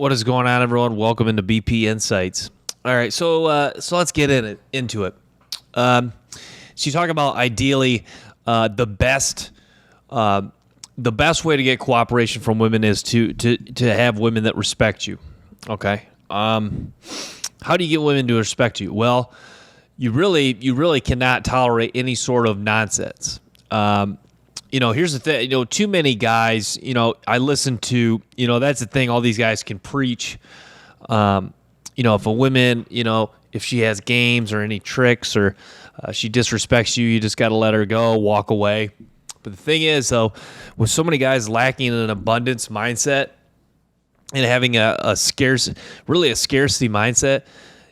What is going on, everyone? Welcome into BP Insights. All right, so let's get into it. So you talk about ideally the best way to get cooperation from women is to have women that respect you. Okay. How do you get women to respect you? Well, you really cannot tolerate any sort of nonsense. Here's the thing. Too many guys. I listen to. That's the thing. All these guys can preach. If a woman, if she has games or any tricks or she disrespects you, you just got to let her go, walk away. But the thing is, though, with so many guys lacking in an abundance mindset and having a scarcity mindset,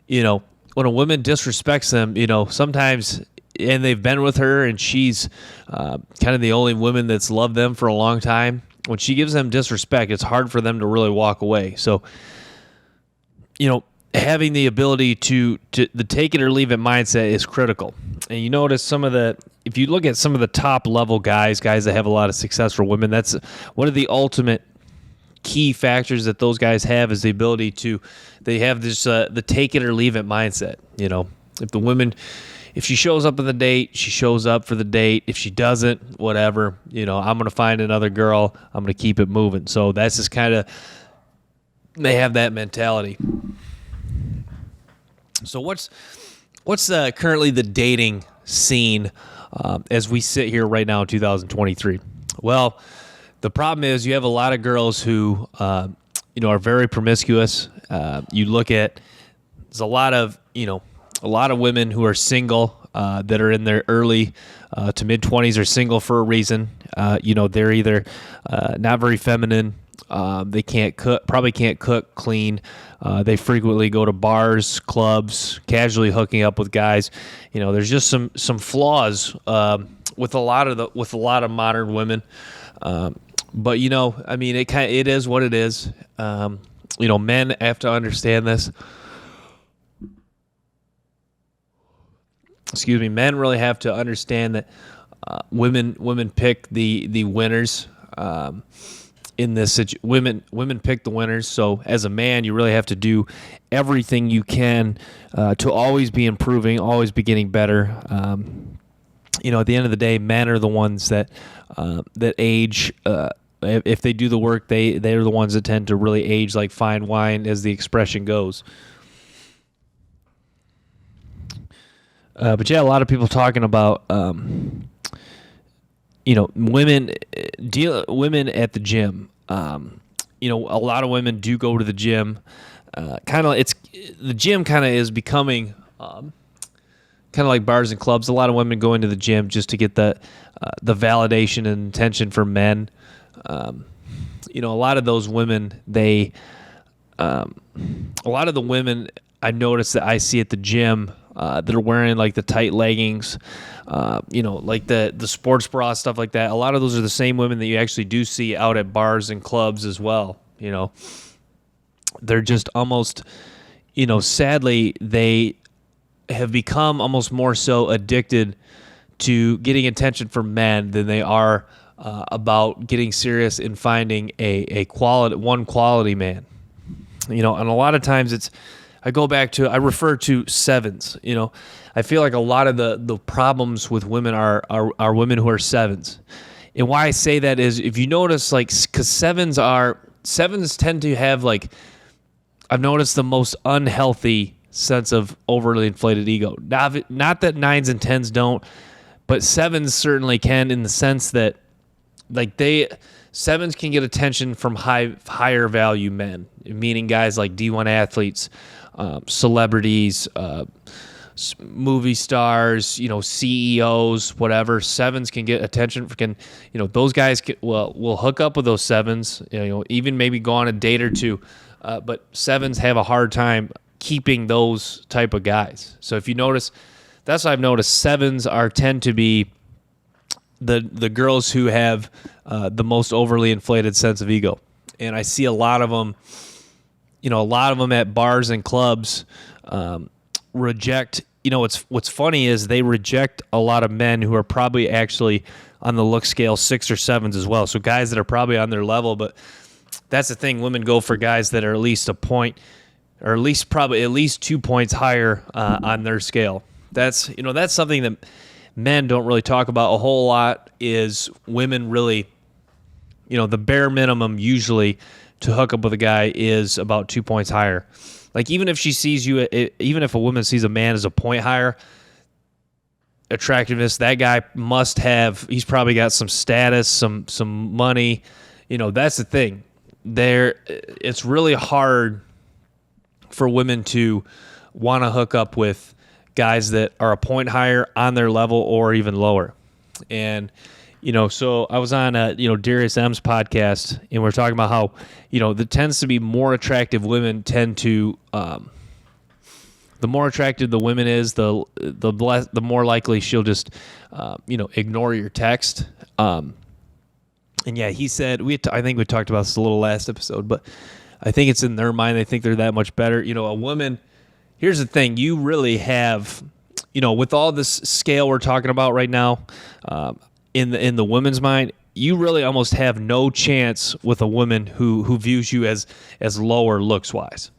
when a woman disrespects them, sometimes, and they've been with her and she's kind of the only woman that's loved them for a long time, when she gives them disrespect, it's hard for them to really walk away. So, having the ability to the take it or leave it mindset is critical. And you notice if you look at some of the top level guys that have a lot of success for women, that's one of the ultimate key factors that those guys have is the ability they have this, the take it or leave it mindset. If she shows up on the date, she shows up for the date. If she doesn't, whatever, I'm going to find another girl. I'm going to keep it moving. So that's just kind of, they have that mentality. So what's currently the dating scene as we sit here right now in 2023? Well, the problem is you have a lot of girls who are very promiscuous. You look at there's a lot of women who are single that are in their early to mid 20s are single for a reason. They're either not very feminine. They probably can't cook, clean. They frequently go to bars, clubs, casually hooking up with guys. There's just some flaws with a lot of modern women. But it is what it is. Men have to understand this. Excuse me. Men really have to understand that women pick the winners. In this situation, women pick the winners. So as a man, you really have to do everything you can to always be improving, always be getting better. At the end of the day, men are the ones that age. If they do the work, they're the ones that tend to really age like fine wine, as the expression goes. But yeah, a lot of people talking about women at the gym. A lot of women do go to the gym. The gym kind of is becoming kind of like bars and clubs. A lot of women go into the gym just to get the validation and attention from men. A lot of those women, a lot of the women I notice that I see at the gym that are wearing like the tight leggings, like the sports bra, stuff like that. A lot of those are the same women that you actually do see out at bars and clubs as well. They're just almost, sadly, they have become almost more so addicted to getting attention from men than they are about getting serious and finding a quality man. And a lot of times I refer to sevens. I feel like a lot of the problems with women are women who are sevens. And why I say that is, if you notice, because sevens tend to have, I've noticed, the most unhealthy sense of overly inflated ego. Not that nines and tens don't, but sevens certainly can, in the sense that sevens can get attention from higher value men, meaning guys like D1 athletes, celebrities, movie stars, CEOs, whatever. Sevens can get attention. Those guys will hook up with those sevens, even maybe go on a date or two. But sevens have a hard time keeping those type of guys. So if you notice, that's what I've noticed. Sevens tend to be the girls who have the most overly inflated sense of ego. And I see a lot of them, at bars and clubs reject. What's funny is they reject a lot of men who are probably actually on the look scale 6 or 7s as well. So guys that are probably on their level, but that's the thing. Women go for guys that are at least a point, or probably at least 2 points higher on their scale. That's something that men don't really talk about a whole lot. Is women really, the bare minimum usually to hook up with a guy is about 2 points higher. Like even if she sees you, even if a woman sees a man as a point higher attractiveness, that guy he's probably got some status, some money. That's the thing. It's really hard for women to want to hook up with guys that are a point higher on their level or even lower. And so I was on Darius M's podcast, and we're talking about how there tends to be more attractive women tend to the more attractive the woman is, the more likely she'll just ignore your text. And yeah, he said I think we talked about this a little last episode, but I think it's in their mind they think they're that much better. A woman. Here's the thing: you really have, with all this scale we're talking about right now, in the woman's mind, you really almost have no chance with a woman who views you as lower looks wise.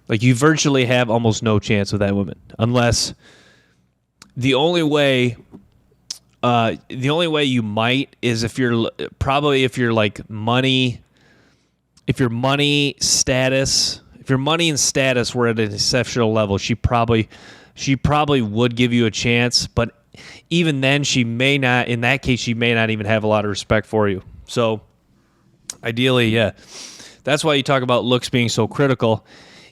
Like you virtually have almost no chance with that woman, unless the only way you might is if you're like money, if your money and status were at an exceptional level, she probably would give you a chance, but even then she may not even have a lot of respect for you. So ideally, yeah, that's why you talk about looks being so critical.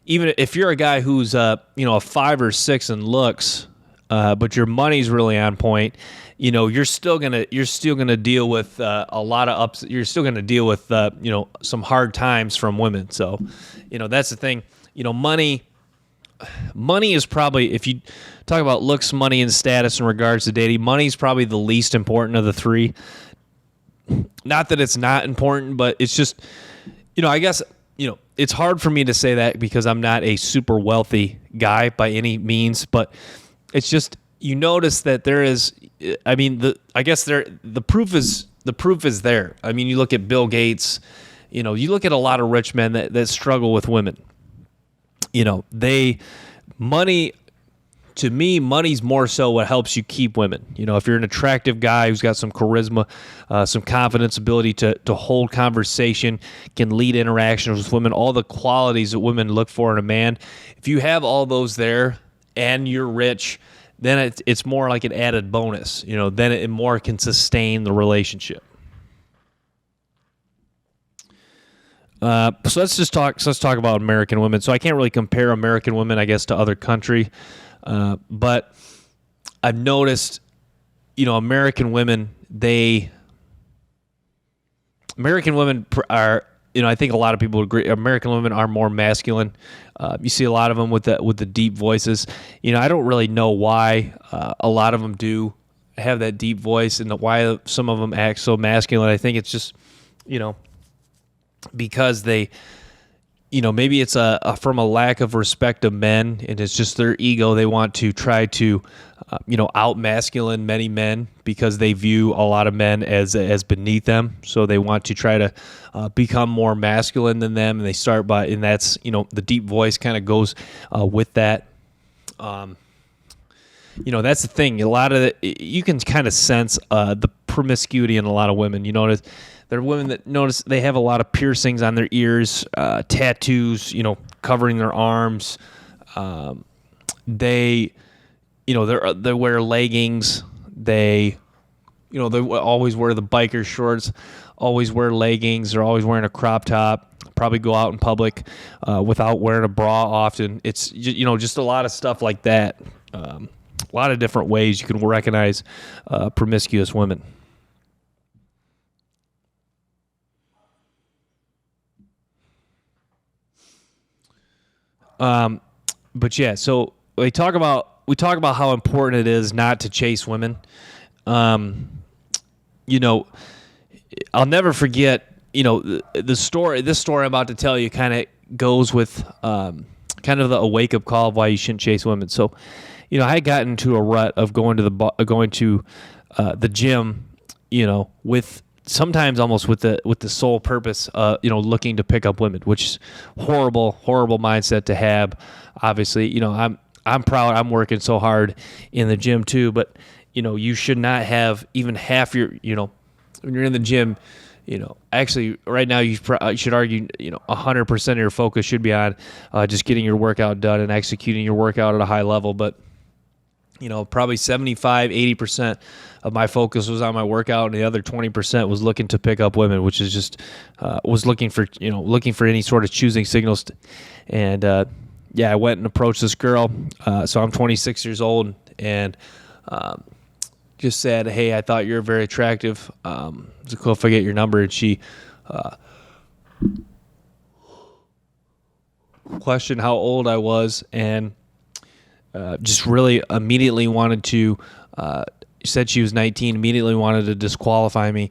Even if you're a guy who's a 5 or 6 in looks, but your money's really on point, you're still gonna deal with a lot of ups. You're still gonna deal with some hard times from women. So that's the thing. Money is probably, if you talk about looks, money, and status in regards to dating, money is probably the least important of the three. Not that it's not important, but it's just I guess it's hard for me to say that because I'm not a super wealthy guy by any means, but it's just you notice that there is. I mean, the proof is there. I mean, you look at Bill Gates. You look at a lot of rich men that struggle with women. To me, money's more so what helps you keep women. If you're an attractive guy who's got some charisma, some confidence, ability to hold conversation, can lead interactions with women, all the qualities that women look for in a man, if you have all those there and you're rich, then it's more like an added bonus. Then it more can sustain the relationship. So let's talk about American women. So I can't really compare American women, I guess, to other country. But I've noticed, American women are, I think a lot of people agree, American women are more masculine. You see a lot of them with the deep voices. I don't really know why a lot of them do have that deep voice and why some of them act so masculine. I think it's just, because they, maybe it's from a lack of respect of men, and it's just their ego. They want to try to, out masculine many men because they view a lot of men as beneath them. So they want to try to become more masculine than them, and they start by, and that's, the deep voice kind of goes with that. That's the thing. A lot of you can kind of sense the promiscuity in a lot of women. There are women that notice they have a lot of piercings on their ears, tattoos, covering their arms. They wear leggings. They always wear the biker shorts, always wear leggings. They're always wearing a crop top. Probably go out in public without wearing a bra often. It's just a lot of stuff like that. A lot of different ways you can recognize promiscuous women. But yeah, so we talk about how important it is not to chase women. I'll never forget, the story. This story I'm about to tell you kind of goes with kind of the wake up call of why you shouldn't chase women. So, I had gotten into a rut of going to the gym, with sometimes almost with the sole purpose, looking to pick up women, which is horrible mindset to have. Obviously, I'm proud. I'm working so hard in the gym too, but you should not have even half your, when you're in the gym, actually right now you should argue, 100% of your focus should be on just getting your workout done and executing your workout at a high level. But, probably 75, 80% of my focus was on my workout, and the other 20% was looking to pick up women, which is just, was looking for any sort of choosing signals. I went and approached this girl. So I'm 26 years old, and just said, "Hey, I thought you were very attractive. Is it cool if I get your number?" And she questioned how old I was, and just really immediately wanted to. Said she was 19. Immediately wanted to disqualify me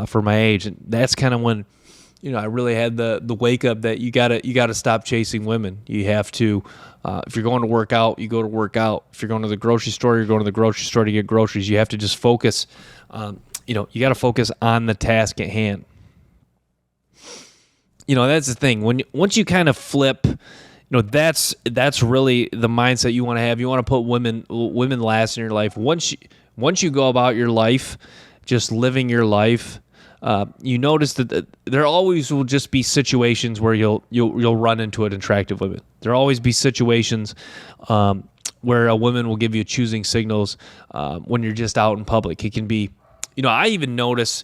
for my age, and that's kind of when, I really had the wake up that you gotta stop chasing women. You have to. If you're going to work out, you go to work out. If you're going to the grocery store, you're going to the grocery store to get groceries. You have to just focus. You got to focus on the task at hand. That's the thing. Once you kind of flip, that's really the mindset you want to have. You want to put women last in your life. Once you go about your life, just living your life. You notice that there always will just be situations where you'll run into an attractive woman. There'll always be situations where a woman will give you choosing signals when you're just out in public. It can be, I even notice,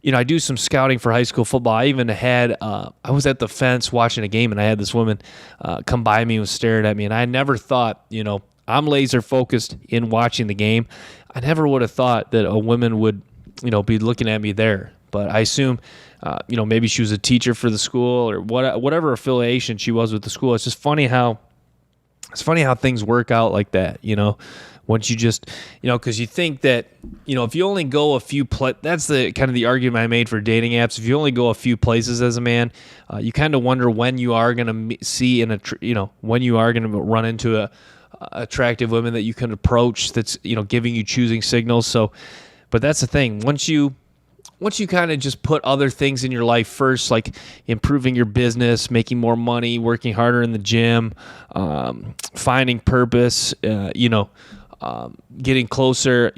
I do some scouting for high school football. I even had, I was at the fence watching a game, and I had this woman come by me and was staring at me, and I never thought, I'm laser focused in watching the game. I never would have thought that a woman would, be looking at me there. But I assume, maybe she was a teacher for the school or whatever affiliation she was with the school. It's just funny how things work out like that. Once you just, because you think that, if you only go a few that's the kind of the argument I made for dating apps. If you only go a few places as a man, you kind of wonder when you are going to see when you are going to run into a attractive woman that you can approach that's giving you choosing signals. So, but that's the thing. Once you kind of just put other things in your life first, like improving your business, making more money, working harder in the gym, finding purpose, getting closer,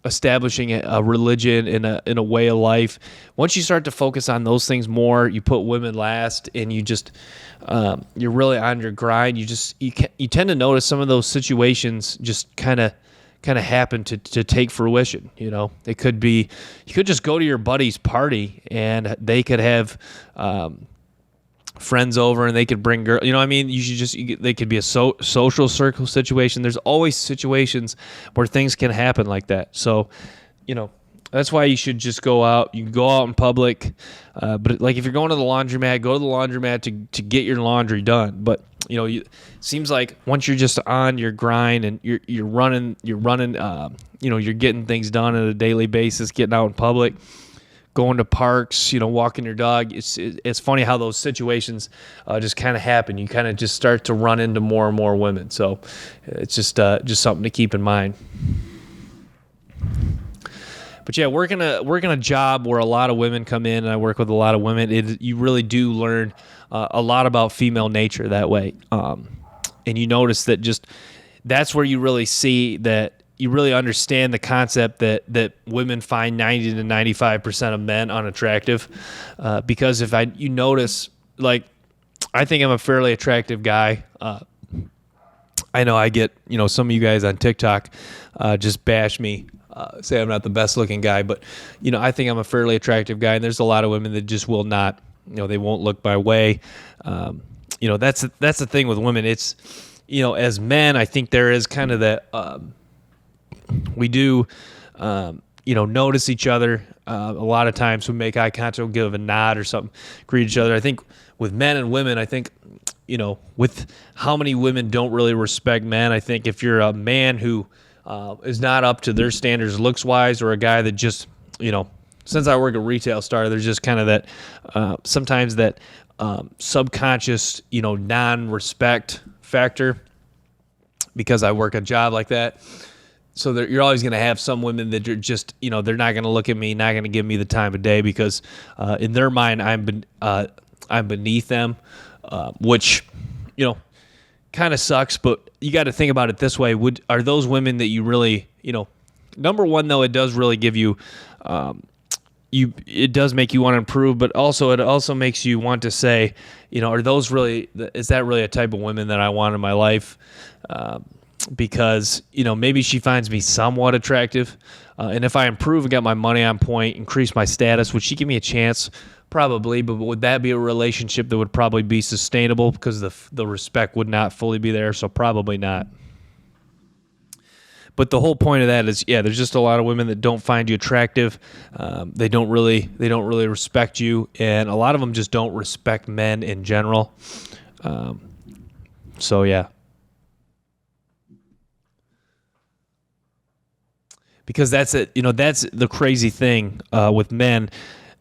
establishing a religion in a way of life. Once you start to focus on those things more, you put women last, and you just you're really on your grind. You tend to notice some of those situations just kind of happen to take fruition. It could be, you could just go to your buddy's party and they could have friends over and they could bring girls. They could be a social circle situation. There's always situations where things can happen like that. So, that's why you should just go out. You can go out in public, but like if you're going to the laundromat, go to the laundromat to get your laundry done. But it seems like once you're just on your grind and you're running, you're getting things done on a daily basis, getting out in public, going to parks, walking your dog. It's funny how those situations just kind of happen. You kind of just start to run into more and more women. So it's just something to keep in mind. But yeah, working a job where a lot of women come in, and I work with a lot of women, you really do learn a lot about female nature that way. And you notice that that's where you really see that you really understand the concept that women find 90 to 95% of men unattractive. Because you notice, like, I think I'm a fairly attractive guy. I know I get, some of you guys on TikTok just bash me. Say I'm not the best looking guy, but I think I'm a fairly attractive guy, and there's a lot of women that just will not, they won't look my way. That's the thing with women. It's, as men, I think there is kind of that, we do, notice each other. A lot of times we make eye contact, we'll give a nod or something, greet each other. I think with men and women, with how many women don't really respect men, I think if you're a man who is not up to their standards looks-wise, or a guy that just, since I work at Retail Star, there's just kind of that, sometimes that subconscious, non-respect factor, because I work a job like that. So you're always going to have some women that are just, they're not going to look at me, not going to give me the time of day because in their mind I'm beneath them, which, kind of sucks. But you got to think about it this way: are those women that you really, number one though, it does really give you, it does make you want to improve, but also it also makes you want to say, is that really a type of women that I want in my life? Because, maybe she finds me somewhat attractive. And if I improve and got my money on point, increase my status, would she give me a chance? Probably. But would that be a relationship that would probably be sustainable because the respect would not fully be there? So probably not. But the whole point of that is, there's just a lot of women that don't find you attractive. They don't really respect you. And a lot of them just don't respect men in general. So, yeah. Because that's it, that's the crazy thing with men.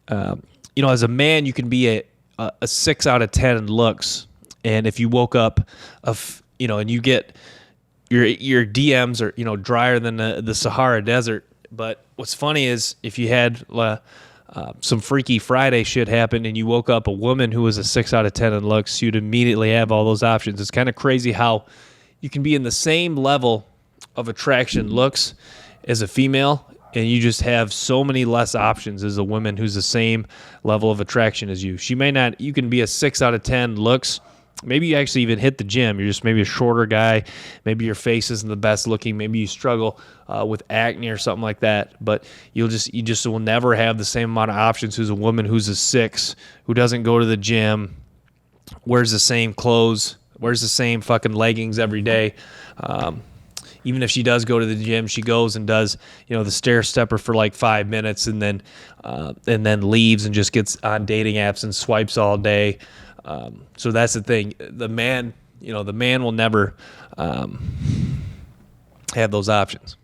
As a man, you can be a 6 out of 10 in looks, and if you woke up, and you get your DMs are drier than the Sahara Desert. But what's funny is if you had some Freaky Friday shit happen, and you woke up a woman who was a 6 out of 10 in looks, you'd immediately have all those options. It's kind of crazy how you can be in the same level of attraction looks as a female, and you just have so many less options as a woman who's the same level of attraction as you. You can be a 6 out of 10 looks. Maybe you actually even hit the gym. You're just maybe a shorter guy. Maybe your face isn't the best looking. Maybe you struggle with acne or something like that. But you just will never have the same amount of options as a woman who's a 6, who doesn't go to the gym, wears the same clothes, wears the same fucking leggings every day. Even if she does go to the gym, she goes and does, the stair stepper for like 5 minutes and then leaves and just gets on dating apps and swipes all day. So that's the thing. The man will never have those options.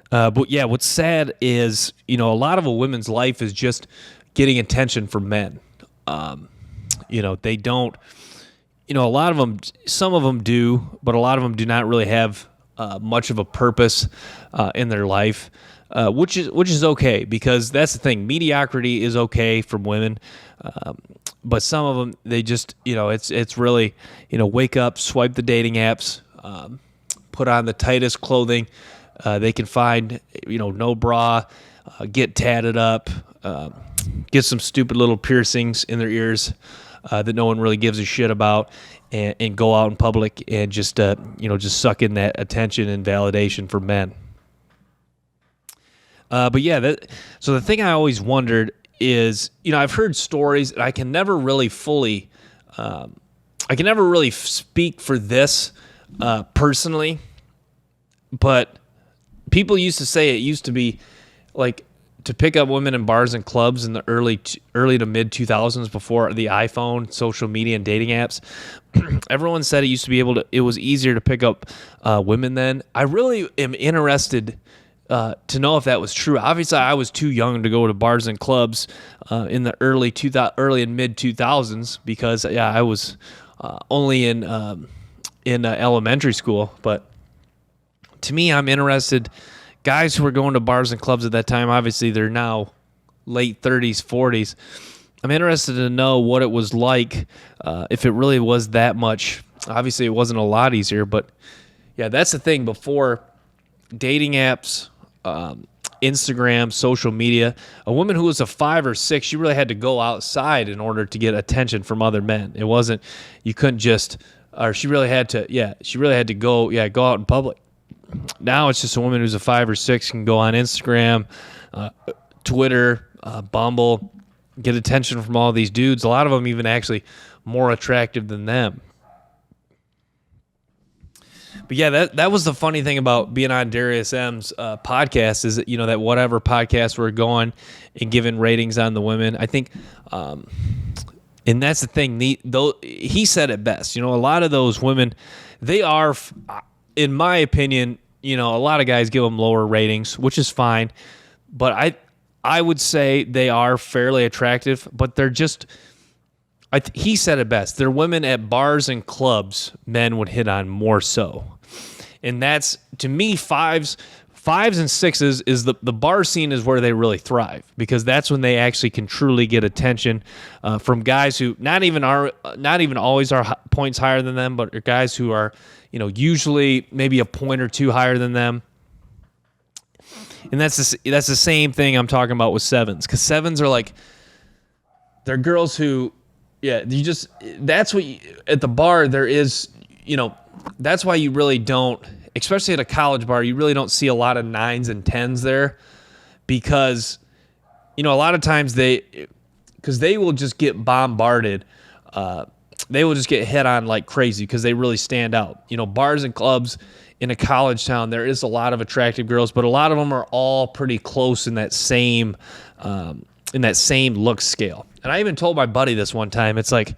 But yeah, what's sad is, a lot of a woman's life is just getting attention from men. They don't. A lot of them, some of them do, but a lot of them do not really have much of a purpose in their life, which is okay, because that's the thing. Mediocrity is okay from women, but some of them, they just, it's really, wake up, swipe the dating apps, put on the tightest clothing they can find, no bra, get tatted up, get some stupid little piercings in their ears that no one really gives a shit about, and go out in public and just suck in that attention and validation for men. But yeah, so the thing I always wondered is, I've heard stories, and I can never really speak for this personally, but people used to say it used to be like, to pick up women in bars and clubs in the early to mid 2000s, before the iPhone, social media, and dating apps. Everyone said it was easier to pick up women then. I really am interested to know if that was true. Obviously, I was too young to go to bars and clubs in the early and mid 2000s, because I was only in elementary school. But to me, I'm interested. Guys who were going to bars and clubs at that time, obviously they're now late 30s, 40s. I'm interested to know what it was like, if it really was that much. Obviously, it wasn't a lot easier, but yeah, that's the thing. Before dating apps, Instagram, social media, a woman who was a 5 or 6, she really had to go outside in order to get attention from other men. It wasn't, you couldn't just, or she really had to go out in public. Now it's just a woman who's a 5 or 6 can go on Instagram, Twitter, Bumble, get attention from all these dudes. A lot of them even actually more attractive than them. But yeah, that was the funny thing about being on Darius M's podcast, is that, that whatever podcast we're going and giving ratings on the women, I think, and that's the thing. He said it best. A lot of those women, they are, in my opinion, a lot of guys give them lower ratings, which is fine. But I would say they are fairly attractive, but they're just, he said it best. They're women at bars and clubs men would hit on more so. And that's, to me, fives and sixes is the bar scene is where they really thrive, because that's when they actually can truly get attention from guys who not even always are points higher than them, but are guys who are, usually maybe a point or two higher than them. And that's the same thing I'm talking about with sevens, because sevens are like, they're girls who, that's what at the bar there is, that's why you really don't, especially at a college bar, you really don't see a lot of 9s and 10s there, because, a lot of times they will just get bombarded. They will just get hit on like crazy because they really stand out. Bars and clubs in a college town, there is a lot of attractive girls, but a lot of them are all pretty close in that same look scale. And I even told my buddy this one time. It's like,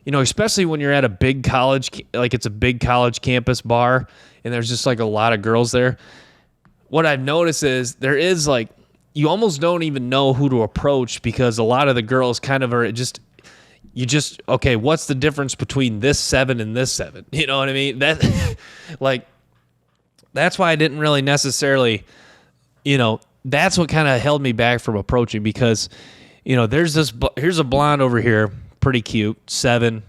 especially when you're at a big college, like it's a big college campus bar, and there's just like a lot of girls there. What I've noticed is there is like, you almost don't even know who to approach, because a lot of the girls kind of are okay, what's the difference between this 7 and this 7? You know what I mean? That like, that's why I didn't really necessarily, that's what kind of held me back from approaching, because, here's a blonde over here, pretty cute, 7,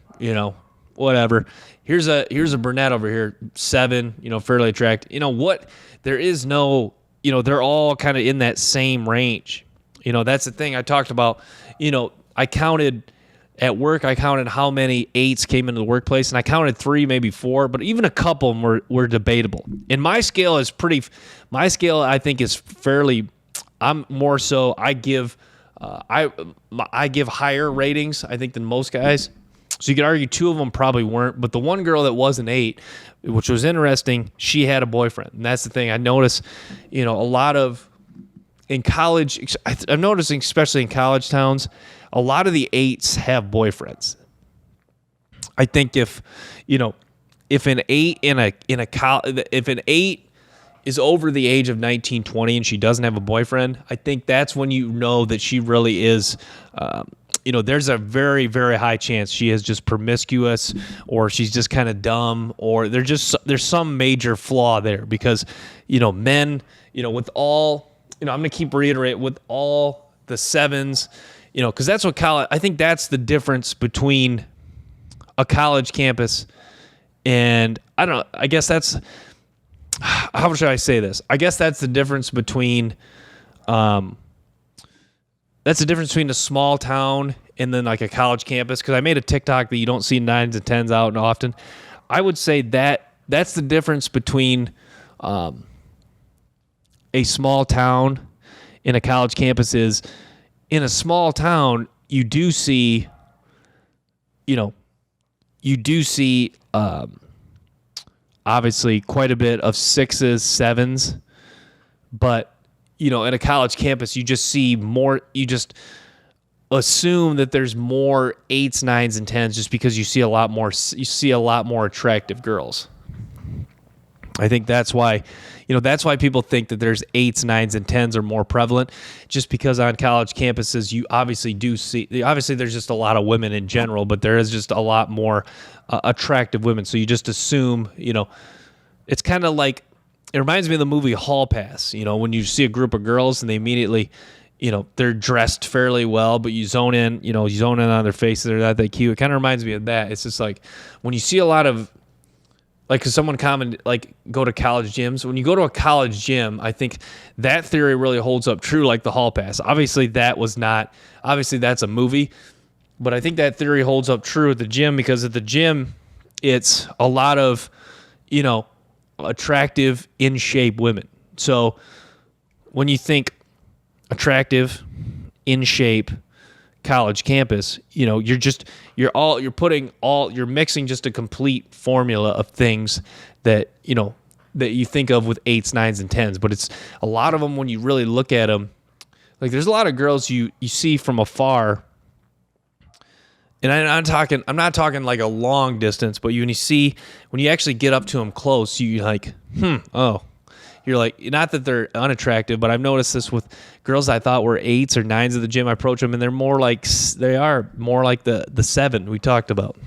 whatever. Here's a brunette over here, 7, fairly attractive. There is no, they're all kind of in that same range. That's the thing I talked about. At work, I counted how many 8s came into the workplace, and I counted 3, maybe 4, but even a couple of them were debatable. And my scale, I think, is fairly, I'm more so, I give higher ratings, I think, than most guys. So you could argue 2 of them probably weren't, but the one girl that was an 8, which was interesting, she had a boyfriend. And that's the thing. I notice, a lot of, in college, I'm noticing, especially in college towns, a lot of the 8s have boyfriends. I think if an 8 if an 8 is over the age of 19, 20 and she doesn't have a boyfriend, I think that's when that she really is, there's a very, very high chance she is just promiscuous, or she's just kind of dumb, or there's some major flaw there, because, men, with all, I'm going to keep reiterating, with all the 7s, because that's what college, I think that's the difference between a college campus and, I guess that's, how should I say this? I guess that's the difference between, a small town and then like a college campus, because I made a TikTok that you don't see 9s and 10s out and often. I would say that's the difference between a small town and a college campus is, in a small town, you do see obviously quite a bit of 6s, 7s, but in a college campus, you just see more. You just assume that there's more 8s, 9s, and 10s, just because you see a lot more. You see a lot more attractive girls. I think that's why. That's why people think that there's 8s, 9s, and 10s are more prevalent, just because on college campuses, you obviously do see, obviously there's just a lot of women in general, but there is just a lot more attractive women. So you just assume, it's kind of like, it reminds me of the movie Hall Pass, when you see a group of girls and they immediately, they're dressed fairly well, but you zone in on their faces, they're not that cute. It kind of reminds me of that. It's just like, when you see a lot of, like, because someone commented, like, go to college gyms. When you go to a college gym, I think that theory really holds up true, like the Hall Pass. Obviously, that's a movie, but I think that theory holds up true at the gym, because at the gym, it's a lot of, attractive, in shape women. So when you think attractive, in shape, college campus, you're mixing just a complete formula of things that you think of with 8s, 9s, and 10s. But it's a lot of them, when you really look at them, like, there's a lot of girls you see from afar, and I'm not talking like a long distance, but when you actually get up to them close, you like, you're like, not that they're unattractive, but I've noticed this with girls I thought were 8s or 9s at the gym. I approach them, and they are more like the 7 we talked about.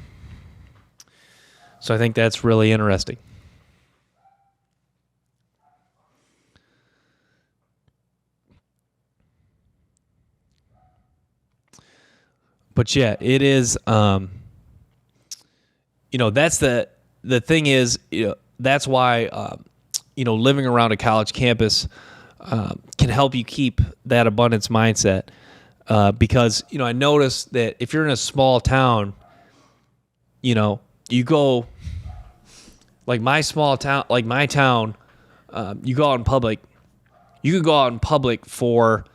So I think that's really interesting. But yeah, it is. That's the thing is, that's why living around a college campus can help you keep that abundance mindset. Because I noticed that if you're in a small town, you go like my small town, like my town, you go out in public. You could go out in public for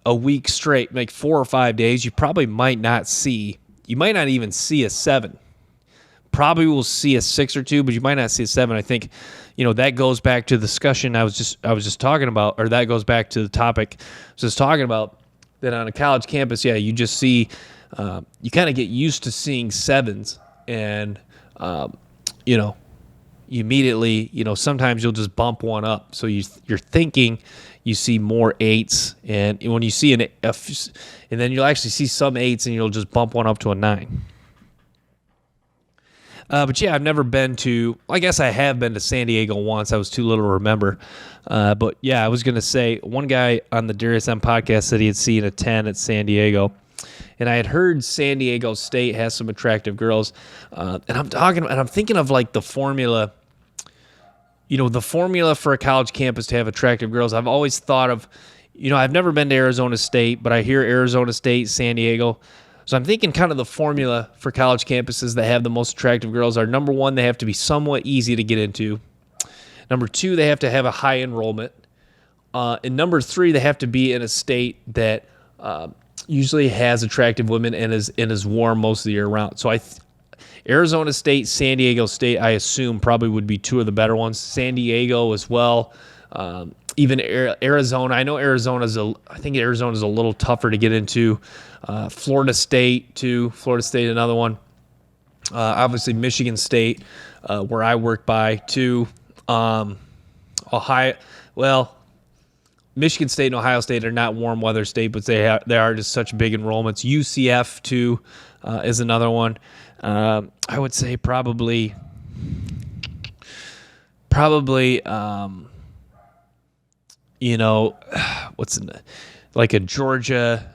a week straight, like 4 or 5 days. You might not even see a 7. Probably will see a 6 or 2, but you might not see a 7. I think, that goes back to the discussion I was just talking about, or that goes back to the topic I was just talking about, that on a college campus, you just see, you kind of get used to seeing 7s, and, you immediately, sometimes you'll just bump one up. So you're thinking you see more 8s, and when you see and then you'll actually see some 8s, and you'll just bump one up to a 9. But yeah, I've never been to, I guess I have been to San Diego once. I was too little to remember. But yeah, I was going to say, one guy on the Darius M podcast said he had seen a 10 at San Diego. And I had heard San Diego State has some attractive girls. And I'm thinking of like the formula, the formula for a college campus to have attractive girls. I've always thought of, I've never been to Arizona State, but I hear Arizona State, San Diego. So I'm thinking kind of the formula for college campuses that have the most attractive girls are, number 1, they have to be somewhat easy to get into. Number 2, they have to have a high enrollment. And number 3, they have to be in a state that usually has attractive women and is warm most of the year round. So Arizona State, San Diego State, I assume probably would be 2 of the better ones. San Diego as well. Even Arizona. I know I think Arizona's a little tougher to get into. Florida State, too. Florida State, another one. Obviously, Michigan State, where I work by, too. Ohio. Well, Michigan State and Ohio State are not warm weather state, but they are just such big enrollments. UCF, too, is another one. I would say probably what's in like a Georgia.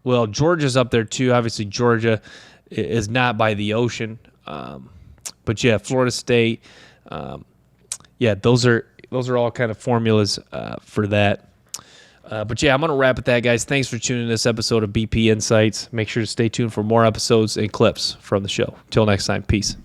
Well, Georgia's up there too. Obviously, Georgia is not by the ocean, but yeah, Florida State. Those are all kind of formulas for that. But yeah, I'm going to wrap at that, guys. Thanks for tuning in this episode of BP Insights. Make sure to stay tuned for more episodes and clips from the show. Till next time, peace.